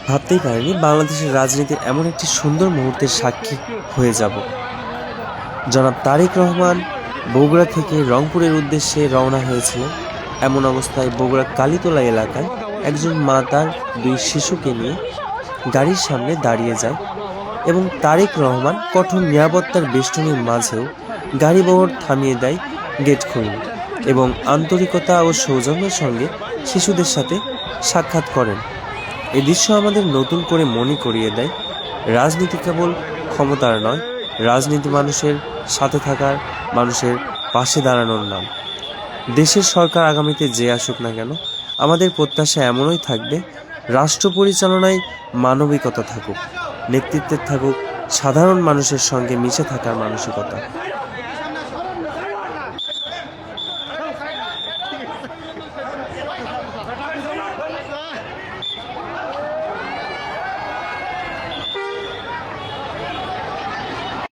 ভাবতেই পারিনি বাংলাদেশের রাজনীতির এমন একটি সুন্দর মুহূর্তের সাক্ষী হয়ে যাব। জনাব তারেক রহমান বগুড়া থেকে রংপুরের উদ্দেশ্যে রওনা হয়েছিল। এমন অবস্থায় বগুড়া কালীতলা এলাকায় একজন মা তার 2 শিশুকে নিয়ে গাড়ির সামনে দাঁড়িয়ে যায় এবং তারেক রহমান কঠোর নিরাপত্তার বেষ্টনীর মাঝেও গাড়িবহর থামিয়ে দেয়, গেট খুলল এবং আন্তরিকতা ও সৌজন্যের সঙ্গে শিশুদের সাথে সাক্ষাৎ করেন। এ দৃশ্য আমাদের নতুন করে মনে করিয়ে দেয়, রাজনীতি কেবল ক্ষমতার নয়, রাজনীতি মানুষের সাথে থাকার, মানুষের পাশে দাঁড়ানোর নাম। দেশের সরকার আগামীতে যে আসুক না কেন, আমাদের প্রত্যাশা এমনই থাকবে, রাষ্ট্র পরিচালনায় মানবিকতা থাকুক, নেতৃত্বের থাকুক সাধারণ মানুষের সঙ্গে মিশে থাকার মানসিকতা।